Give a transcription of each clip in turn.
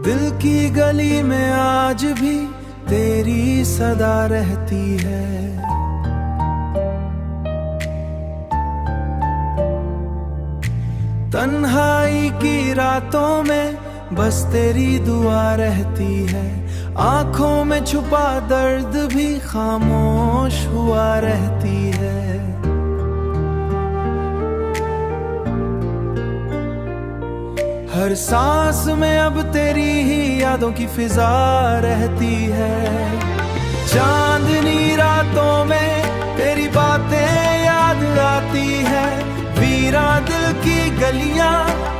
दिल की गली में आज भी तेरी सदा रहती है। तन्हाई की रातों में बस तेरी दुआ रहती है। आंखों में छुपा दर्द भी खामोश हुआ रहती है। हर सांस में अब तेरी ही यादों की फिजा रहती है। चांदनी रातों में तेरी बातें याद आती है। वीरा दिल की गलियां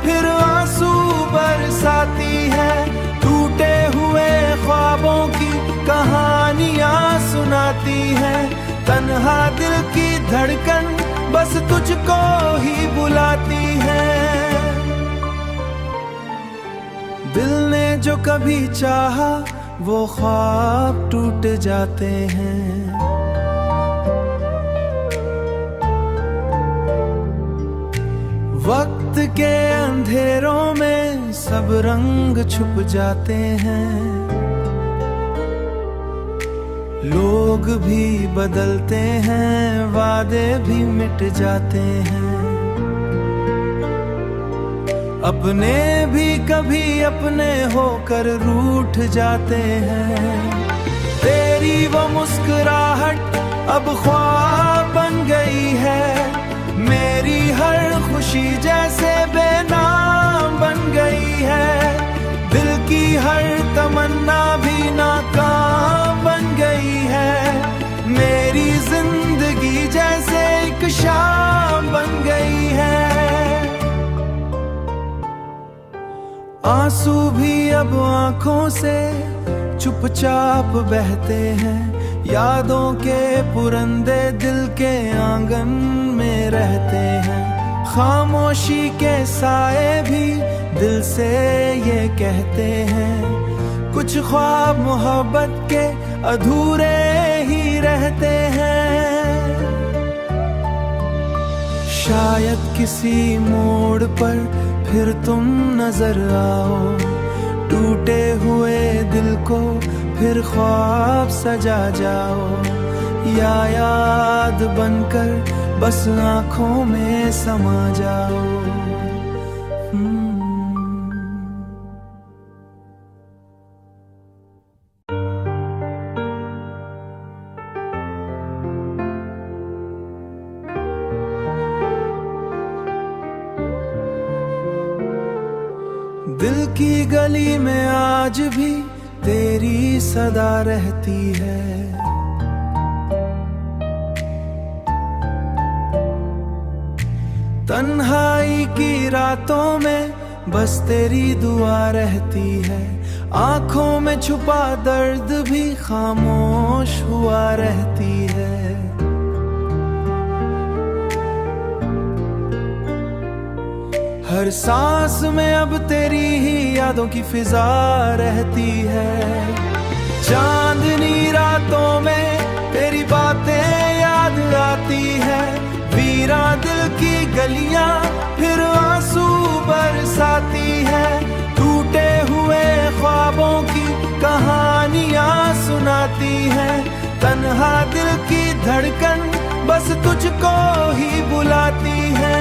फिर आंसू बरसाती है। टूटे हुए ख्वाबों की कहानियां सुनाती है। तन्हा दिल की धड़कन बस तुझको ही बुलाती है। दिल ने जो कभी चाहा वो ख्वाब टूट जाते हैं। वक्त के अंधेरों में सब रंग छुप जाते हैं। लोग भी बदलते हैं, वादे भी मिट जाते हैं। अपने भी कभी अपने होकर रूठ जाते हैं। तेरी वो मुस्कुराहट अब ख्वाब बन गई है। मेरी हर खुशी जैसे बेनाम बन गई है। दिल की हर तमन्ना भी नाकाम बन गई है। मेरी जिंदगी जैसे एक शाम बन गई है। आंसू भी अब आंखों से चुपचाप बहते हैं। यादों के पुरंदे दिल के आंगन में रहते हैं। खामोशी के साए भी दिल से ये कहते हैं, कुछ ख्वाब मोहब्बत के अधूरे ही रहते हैं। शायद किसी मोड़ पर फिर तुम नजर आओ। टूटे हुए दिल को फिर ख्वाब सजा जाओ। या याद बनकर बस आंखों में समा जाओ। दिल की गली में आज भी तेरी सदा रहती है। तन्हाई की रातों में बस तेरी दुआ रहती है। आंखों में छुपा दर्द भी खामोश हुआ रहती है। हर सांस में अब तेरी ही यादों की फिजा रहती है। चांदनी रातों में तेरी बातें याद आती है। वीरा दिल की गलियां फिर आंसू बरसाती है। टूटे हुए ख्वाबों की कहानियां सुनाती है। तन्हा दिल की धड़कन बस तुझको ही बुलाती है।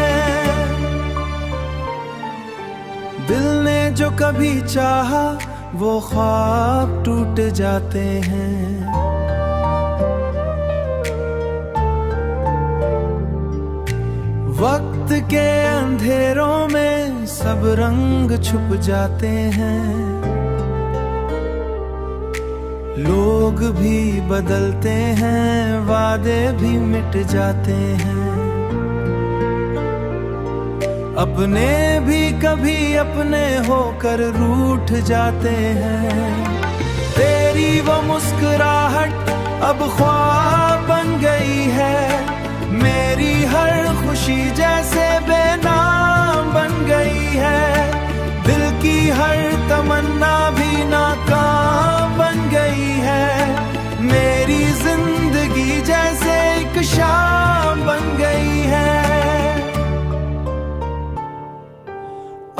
दिल ने जो कभी चाहा वो ख्वाब टूट जाते हैं। वक्त के अंधेरों में सब रंग छुप जाते हैं। लोग भी बदलते हैं, वादे भी मिट जाते हैं। अपने भी कभी अपने होकर रूठ जाते हैं। तेरी वो मुस्कुराहट अब ख्वाब बन गई है। मेरी हर खुशी जैसे बेनाम बन गई है। दिल की हर तमन्ना भी नाकाम बन गई है। मेरी जिंदगी जैसे एक शाम बन गई है।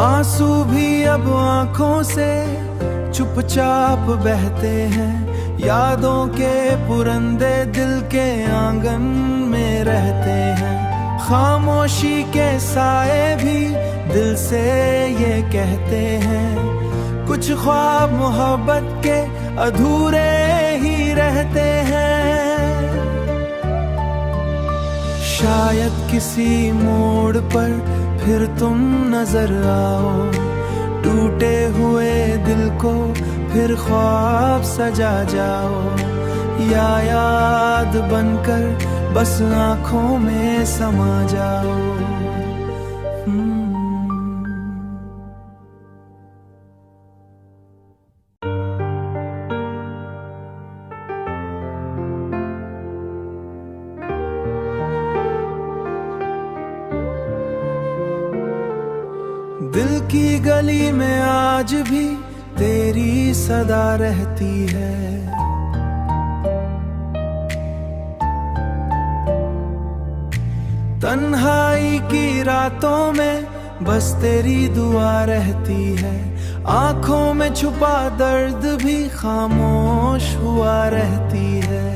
आंसू भी अब आंखों से चुपचाप बहते हैं, यादों के पुरंदे दिल के आंगन में रहते हैं। खामोशी के साए भी दिल से ये कहते हैं, कुछ ख्वाब मोहब्बत के अधूरे ही रहते हैं। शायद किसी मोड़ पर फिर तुम नजर आओ, टूटे हुए दिल को फिर ख्वाब सजा जाओ, या याद बनकर बस आँखों में समा जाओ। दिल की गली में आज भी तेरी सदा रहती है, तन्हाई की रातों में बस तेरी दुआ रहती है। आंखों में छुपा दर्द भी खामोश हुआ रहती है।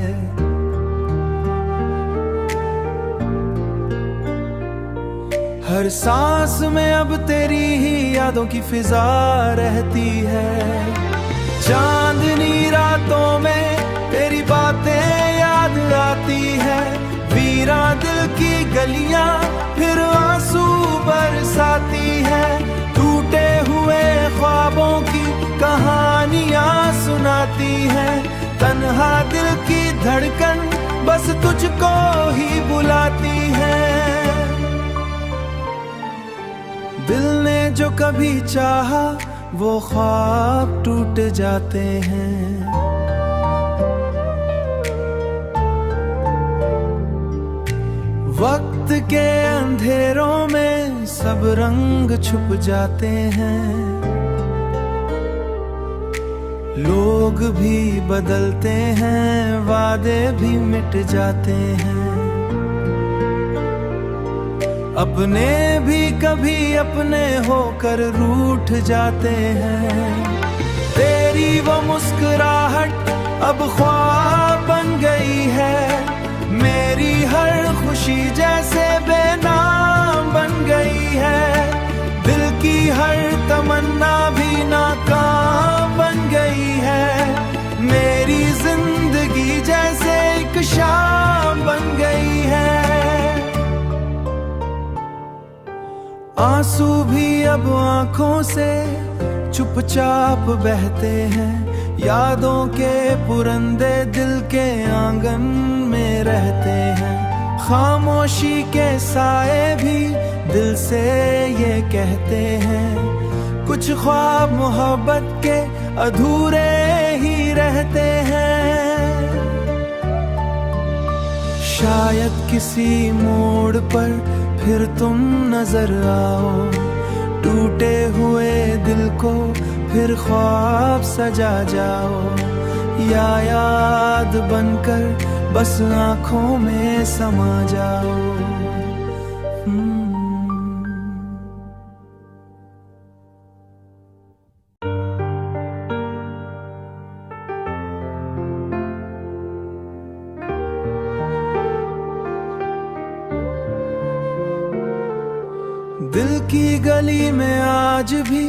हर सांस में अब तेरी ही यादों की फिजा रहती है। चांदनी रातों में तेरी बातें याद आती है। वीरा दिल की गलियां फिर आंसू बरसाती है। टूटे हुए ख्वाबों की कहानियां सुनाती है। तन्हा दिल की धड़कन बस तुझको ही बुलाती है। दिल ने जो कभी चाहा वो ख्वाब टूट जाते हैं। वक्त के अंधेरों में सब रंग छुप जाते हैं। लोग भी बदलते हैं, वादे भी मिट जाते हैं। अपने भी कभी अपने होकर रूठ जाते हैं। तेरी वो मुस्कुराहट अब ख्वाब बन गई है। मेरी हर खुशी जैसे बेनाम बन गई है। दिल की हर तमन्ना भी नाकाम बन गई है। मेरी जिंदगी जैसे एक शाम बन गई है। आंसू भी अब आंखों से चुपचाप बहते हैं। यादों के पुरंदे दिल के आंगन में रहते हैं। खामोशी के साए भी दिल से ये कहते हैं, कुछ ख्वाब मोहब्बत के अधूरे ही रहते हैं। शायद किसी मोड़ पर फिर तुम नजर आओ, टूटे हुए दिल को फिर ख्वाब सजा जाओ, या याद बनकर बस आँखों में समा जाओ। दिल की गली में आज भी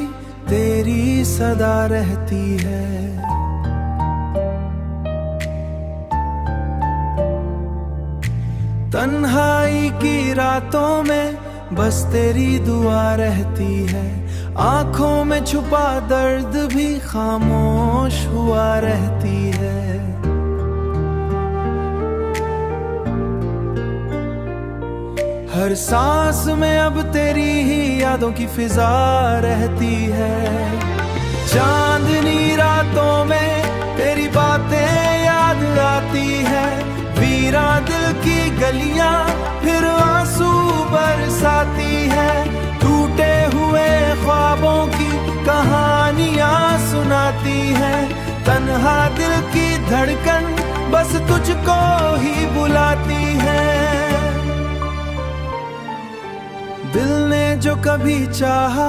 तेरी सदा रहती है। तन्हाई की रातों में बस तेरी दुआ रहती है। आंखों में छुपा दर्द भी खामोश हुआ रहती है। हर सांस में अब तेरी ही यादों की फिजा रहती है। चांदनी रातों में तेरी बातें याद आती है। वीरा दिल की गलियां फिर आंसू बरसाती है। टूटे हुए ख्वाबों की कहानियां सुनाती है। तन्हा दिल की धड़कन बस तुझको ही बुलाती है। दिल ने जो कभी चाहा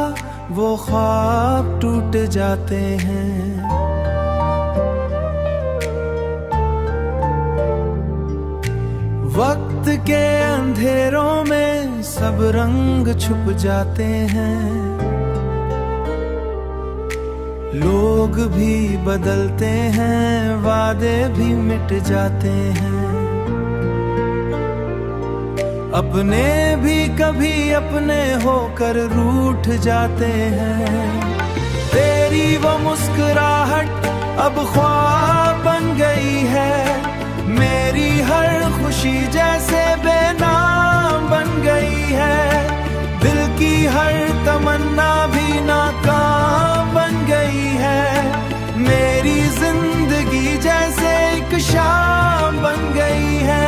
वो ख्वाब टूट जाते हैं। वक्त के अंधेरों में सब रंग छुप जाते हैं। लोग भी बदलते हैं, वादे भी मिट जाते हैं। अपने भी कभी अपने होकर रूठ जाते हैं। तेरी वो मुस्कुराहट अब ख्वाब बन गई है। मेरी हर खुशी जैसे बेनाम बन गई है। दिल की हर तमन्ना भी नाकाम बन गई है। मेरी जिंदगी जैसे एक शाम बन गई है।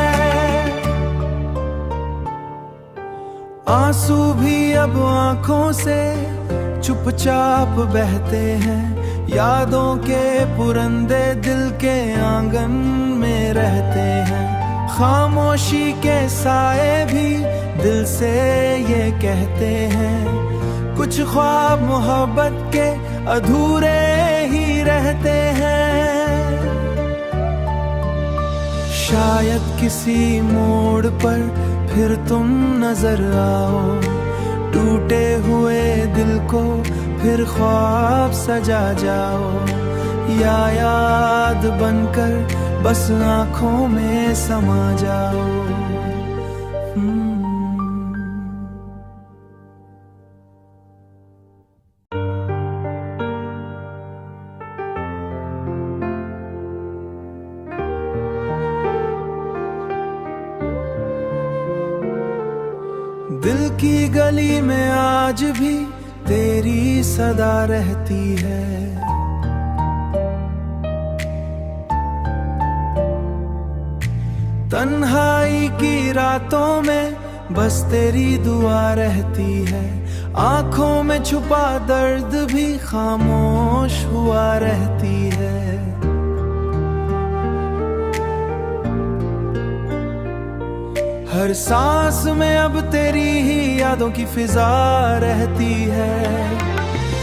आंसू भी अब आंखों से चुपचाप बहते हैं। यादों के पुरंदे दिल के आंगन में रहते हैं। खामोशी के साए भी दिल से ये कहते हैं, कुछ ख्वाब मोहब्बत के अधूरे ही रहते हैं। शायद किसी मोड़ पर फिर तुम नजर आओ। टूटे हुए दिल को फिर ख्वाब सजा जाओ। या याद बनकर बस आँखों में समा जाओ। दिल की गली में आज भी तेरी सदा रहती है। तन्हाई की रातों में बस तेरी दुआ रहती है। आंखों में छुपा दर्द भी खामोश हुआ रहती है। हर सांस में अब तेरी ही यादों की फिजा रहती है।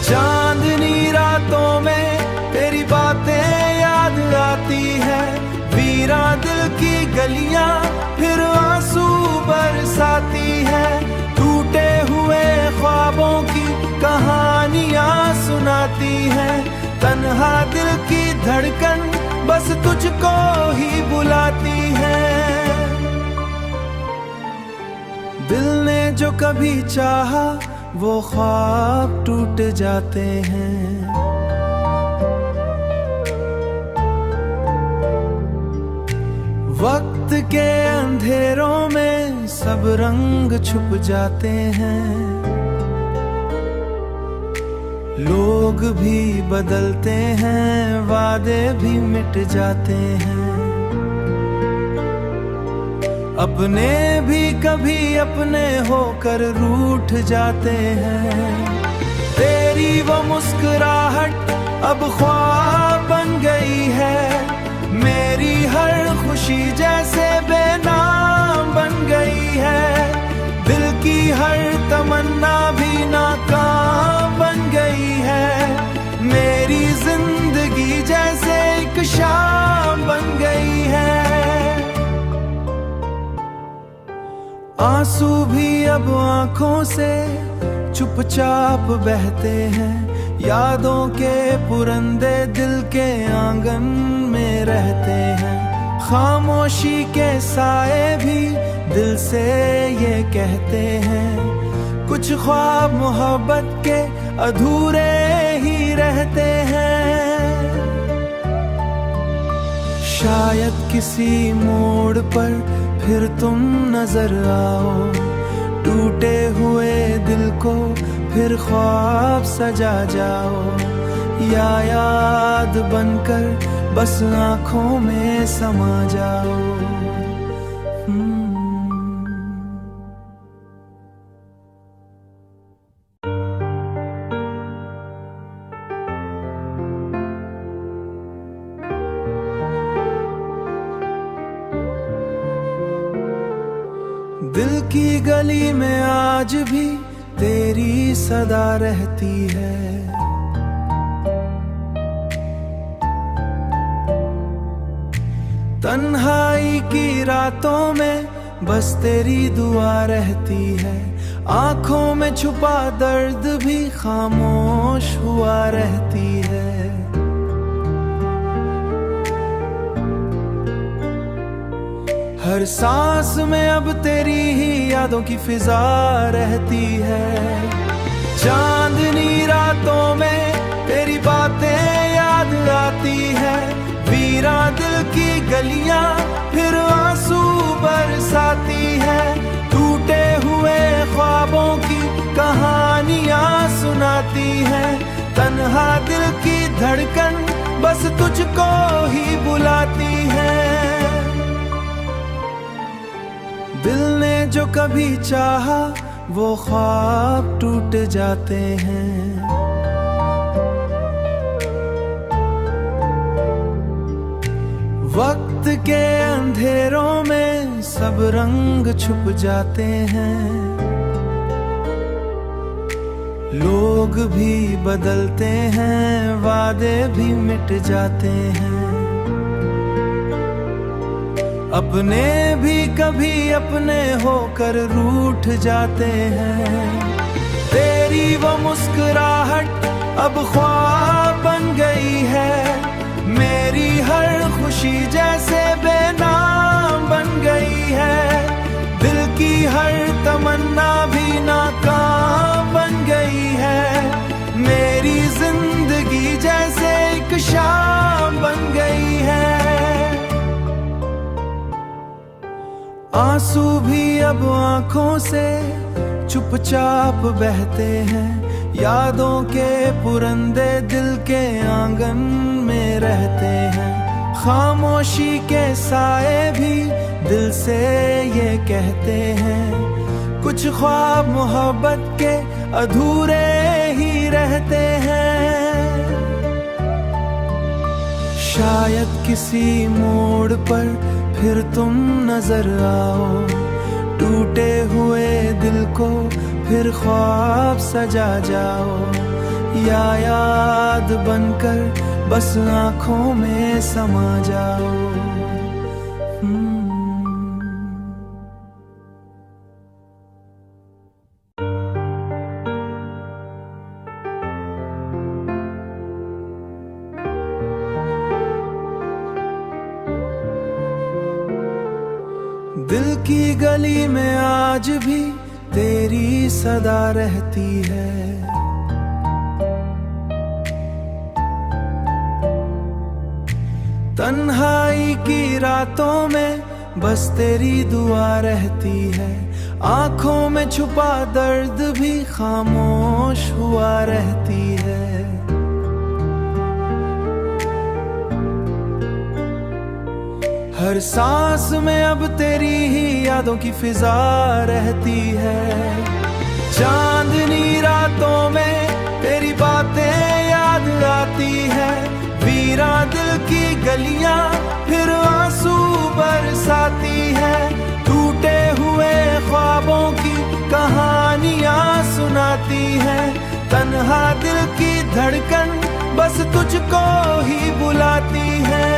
चांदनी रातों में तेरी बातें याद आती है। वीरा दिल की गलियां फिर आंसू बरसाती है। टूटे हुए ख्वाबों की कहानियां सुनाती है। तन्हा दिल की धड़कन बस तुझको ही बुलाती है। दिल ने जो कभी चाहा वो ख्वाब टूट जाते हैं। वक्त के अंधेरों में सब रंग छुप जाते हैं। लोग भी बदलते हैं, वादे भी मिट जाते हैं। अपने भी कभी अपने होकर रूठ जाते हैं। तेरी वो मुस्कुराहट अब ख्वाब बन गई है। मेरी हर खुशी जैसे बेनाम बन गई है। दिल की हर तमन्ना भी नाकाम बन गई है। मेरी जिंदगी जैसे एक शाम बन गई है। आंसू भी अब आंखों से चुपचाप बहते हैं। यादों के पुरंदे दिल के आंगन में रहते हैं। खामोशी के साए भी दिल से ये कहते हैं, कुछ ख्वाब मोहब्बत के अधूरे ही रहते हैं। शायद किसी मोड़ पर फिर तुम नजर आओ। टूटे हुए दिल को फिर ख्वाब सजा जाओ। या याद बनकर बस आँखों में समा जाओ। दिल की गली में आज भी तेरी सदा रहती है। तन्हाई की रातों में बस तेरी दुआ रहती है। आंखों में छुपा दर्द भी खामोश हुआ रहती है। हर सांस में अब तेरी ही यादों की फिजा रहती है। चांदनी रातों में तेरी बातें याद आती है। वीरा दिल की गलियां फिर आंसू बरसाती है। टूटे हुए ख्वाबों की कहानियां सुनाती है। तन्हा दिल की धड़कन बस तुझको ही बुलाती है। दिल ने जो कभी चाहा वो ख्वाब टूट जाते हैं। वक्त के अंधेरों में सब रंग छुप जाते हैं। लोग भी बदलते हैं, वादे भी मिट जाते हैं। अपने भी कभी अपने होकर रूठ जाते हैं। तेरी वो मुस्कुराहट अब ख्वाब बन गई है। मेरी हर खुशी जैसे बेनाम बन गई है। दिल की हर तमन्ना भी नाकाम बन गई है। मेरी जिंदगी जैसे एक शाम बन गई है। आंसू भी अब आंखों से चुपचाप बहते हैं। यादों के पुरंदे दिल के आंगन में रहते हैं। खामोशी के साए भी दिल से ये कहते हैं, कुछ ख्वाब मोहब्बत के अधूरे ही रहते हैं। शायद किसी मोड़ पर फिर तुम नजर आओ। टूटे हुए दिल को फिर ख्वाब सजा जाओ। या याद बनकर बस आंखों में समा जाओ। दिल की गली में आज भी तेरी सदा रहती है। तन्हाई की रातों में बस तेरी दुआ रहती है। आंखों में छुपा दर्द भी खामोश हुआ रहती है। हर सांस में अब तेरी ही यादों की फिजा रहती है। चांदनी रातों में तेरी बातें याद आती है। वीरा दिल की गलियां फिर आंसू बरसाती है। टूटे हुए ख्वाबों की कहानियां सुनाती है। तन्हा दिल की धड़कन बस तुझको ही बुलाती है।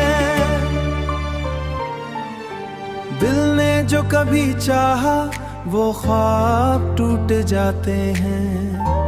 दिल ने जो कभी चाहा वो ख्वाब टूट जाते हैं।